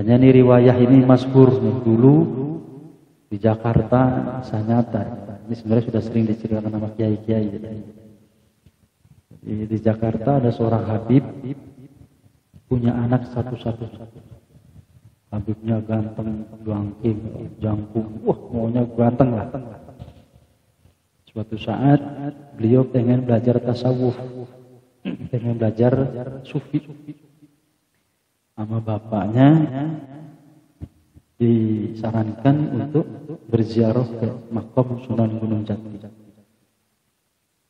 Makanya nih riwayah ini masyhur nih, dulu di Jakarta Sanyata. Ini sebenarnya sudah sering diceritakan sama kiai-kiai. Di Jakarta ada seorang Habib punya anak satu-satu. Habibnya ganteng, jangking, jangkung, wah maunya ganteng lah. Suatu saat beliau pengen belajar tasawuf, pengen belajar sufi. Sama bapaknya disarankan untuk berziarah ke makam Sunan Gunung Jati.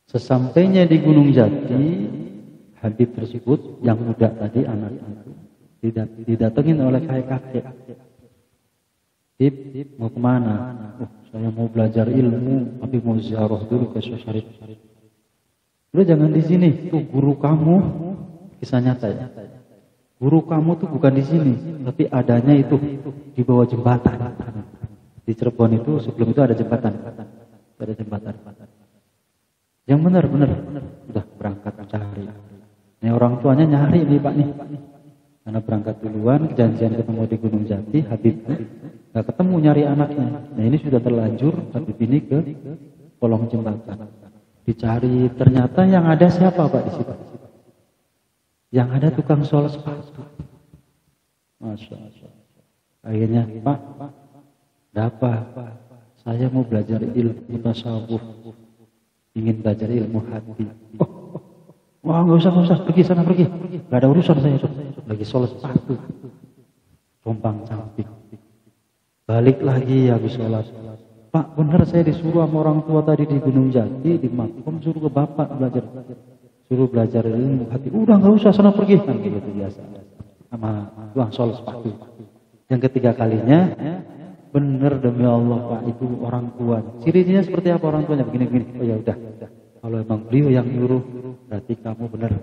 Sesampainya di Gunung Jati, Habib tersebut yang muda tadi anaknya didatengin oleh kakek. Habib mau kemana? Saya mau belajar ilmu, tapi mau ziarah dulu ke Syekh Syarif. Udah jangan di sini, tuh guru kamu, kisah nyata ya. Guru kamu tuh bukan di sini, tapi adanya itu di bawah jembatan. Di Cirebon itu sebelum itu ada jembatan. Ada jembatan. Yang benar. Udah berangkat cari. Ini orang tuanya nyari nih Pak nih. Karena berangkat duluan, janjian ketemu di Gunung Jati, Habib nggak ketemu nyari anaknya. Nah ini sudah terlanjur, Habib ini ke kolong jembatan. Dicari, ternyata yang ada siapa Pak di situ? Yang ada tukang sol sepatu. Masya Allah. Akhirnya, Pak, apa? Saya mau belajar ilmu tasawuf. Ingin belajar ilmu hati. Wah, nggak usah. Pergi sana, pergi. Gak ada urusan saya. Lagi sol sepatu. Rompang camping. Balik lagi habis sholat. Pak, benar saya disuruh sama orang tua tadi di Gunung Jati, di makom, suruh ke bapak belajar. Suruh belajar ilmu hati. Udah nggak usah, sana pergi. Kan gitu biasa. Sama tuang sol sepatu. Yang ketiga kalinya, benar demi Allah Pak, itu orang tua. Cirinya seperti apa orang tuanya? Begini. Oh ya udah. Kalau emang beliau yang nyuruh, berarti kamu benar.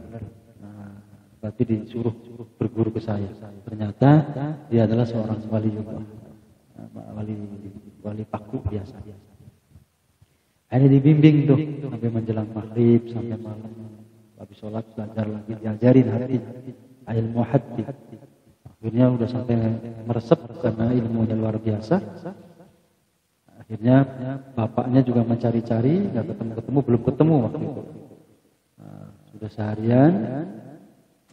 Nah, berarti disuruh berguru ke saya. Ternyata dia adalah seorang wali juga. Wali paku biasa. Ada dibimbing tuh sampai menjelang maghrib sampai malam. Habis sholat belajar lagi, diajarin hati, ilmu hati. Akhirnya udah sampai meresep karena ilmunya luar biasa. Akhirnya bapaknya juga mencari-cari, nggak ketemu, belum ketemu waktu itu. Nah, sudah seharian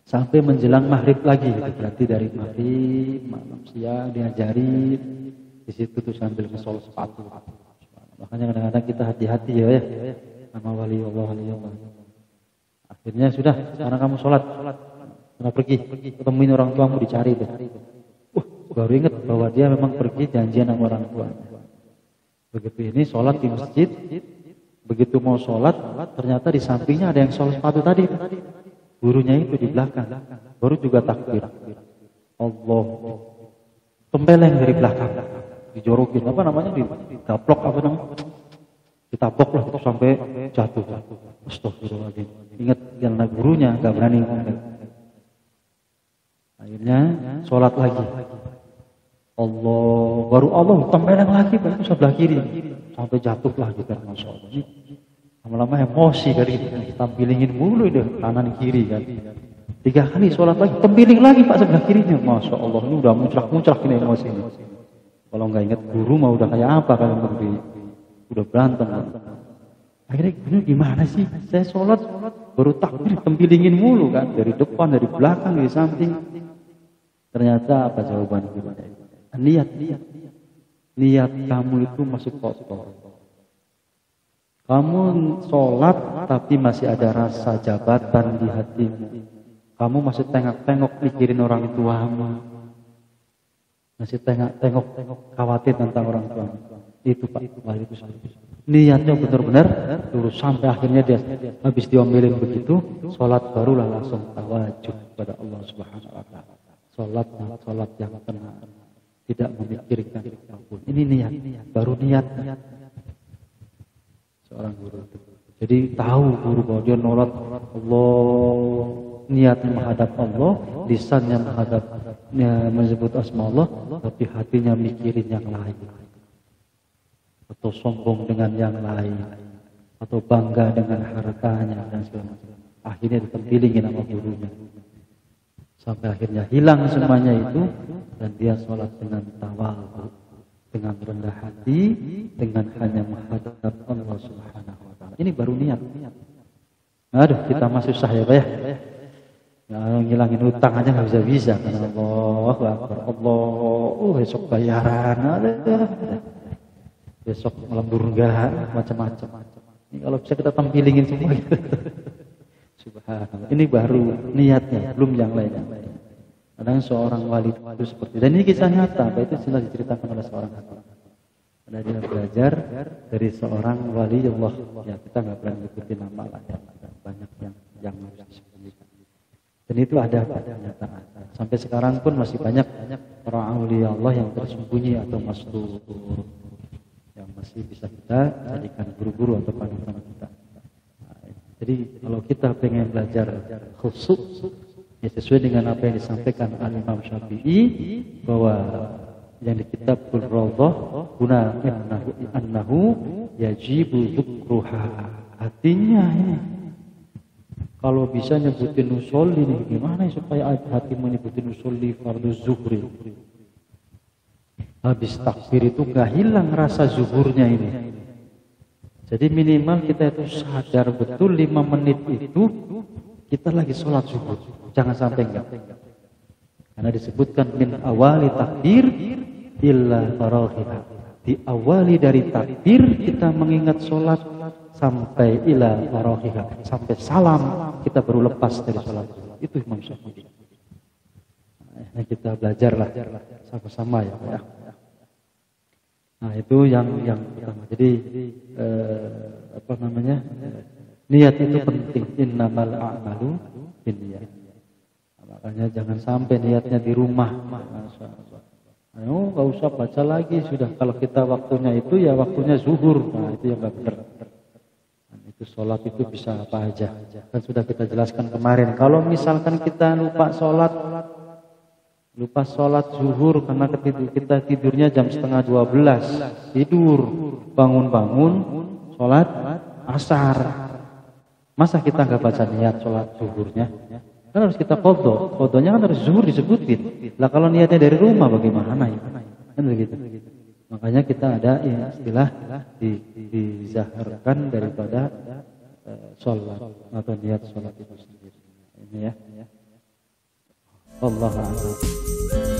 sampai menjelang maghrib lagi. Berarti dari maghrib, malam, siang diajarin. Di situ tuh sambil ngesol sepatu. Makanya kadang-kadang kita hati-hati ya sama wali Allah. Akhirnya sudah, sekarang kamu sholat. Karena pergi, ketemuin orang tuamu, dicari deh. Baru ingat bahwa dia memang pergi janjian sama orang tua. Begitu ini sholat di masjid, begitu mau sholat, ternyata di sampingnya ada yang sholat sepatu tadi. Gurunya itu di belakang, baru juga takbir. Allah, tempeleng dari belakang, dijorokin, apa namanya, ditaplok apa namanya? Ditabok lah itu sampai jatuh. Astagfirullahaladzim. Ingat karena gurunya gak berani ngomong. Akhirnya sholat lagi. Allah, baru Allah tempeleng lagi baru sebelah kiri sampai jatuh lah gitu. Masya Allah. Ini lama-lama emosi dari kita pilingin mulu deh kanan kiri kan. 3 kali sholat lagi, tempiling lagi Pak sebelah kirinya. Masya Allah, ini udah muncrak ini emosi ini. Kalau nggak ingat guru mah udah kayak apa kalau lebih udah berantem. Akhirnya guru gimana sih? Saya sholat baru takbir tempilingin mulu kan, dari depan, dari belakang, dari samping. Ternyata apa jawaban guru? Niat kamu itu masih kotor. Kamu sholat tapi masih ada rasa jabatan di hatimu. Kamu masih tengok-tengok mikirin orang tuamu. Masih tengok-tengok khawatir tentang orang tuamu. Itu Pak, itu niatnya benar-benar lurus sampai akhirnya dia habis diomelin begitu, sholat barulah langsung tawajuh kepada Allah Subhanahu wa taala. Sholat yang tenang, tidak memikirkan apapun. Ini niat, baru niat. Seorang guru. Jadi tahu guru bahwa dia nolak Allah, niatnya menghadap Allah, lisannya menghadap menyebut asma Allah, tapi hatinya mikirin yang lain. Atau sombong dengan yang lain, atau bangga dengan hartanya dan segala macam. Akhirnya ditempilingin sama gurunya. Sampai akhirnya hilang semuanya itu dan dia sholat dengan tawadhu, dengan rendah hati, dengan hanya menghadap Allah Subhanahu wa taala. Ini baru niat. Aduh, kita masih susah ya, Pak ya. Ngilangin utang aja nggak bisa karena Allahu Akbar. Besok bayaran ada. Besok melembur enggak, macam-macam. Ini kalau bisa kita tampilingin semua. Subhanallah. Ini baru niatnya, belum yang lain. Kadang seorang wali itu seperti dan ini kisah nyata, apa itu sudah diceritakan oleh seorang hamba. Ada dia belajar dari seorang wali Allah. Ya kita nggak berani ikuti nama lah, ya. Banyak yang harus disembunyikan. Dan itu ada kenyataan. Sampai sekarang pun masih banyak para aulia Allah yang tersembunyi atau mastur, yang masih bisa kita jadikan guru-guru atau panutan kita. Jadi kalau kita pengen belajar khusyuk, ya sesuai dengan apa yang disampaikan Al-Imam Syafi'i bahwa yang di kitabul Rawdah guna annahu yajibu dzikruha. Artinya ini kalau bisa nyebutin usolli nih, gimana supaya hati menyebutin usolli fardhu zuhri? Habis takbir itu gak hilang rasa zuhurnya ini. Jadi minimal kita itu sadar betul 5 menit itu kita lagi sholat zuhur. Jangan sampai enggak. Karena disebutkan min awali takbir illa faraghiha. Diawali dari takbir kita mengingat sholat sampai ila faraghiha. Sampai salam kita baru lepas dari sholat zuhur. Itu Imam Syafi'i. Nah, kita belajarlah sama-sama ya. Nah itu yang pertama. Jadi niat itu penting. Innamal a'malu binniyat. Makanya jangan sampai niatnya di rumah. Ayo nggak usah baca lagi sudah. Kalau kita waktunya itu ya waktunya zuhur. Nah itu yang nggak benar. Itu sholat itu bisa apa aja. Kan sudah kita jelaskan kemarin. Kalau misalkan kita lupa sholat zuhur karena kita tidurnya jam 11:30, tidur, bangun sholat asar. Masa kita nggak baca niat sholat zuhurnya? Kan harus kita qadha. Qadhanya kan harus zuhur disebutin. Lah kalau niatnya dari rumah bagaimana ya? Kan begitu. Makanya kita ada istilah dizaharkan daripada sholat atau niat sholat itu sendiri. Ini ya. Allah a'lam.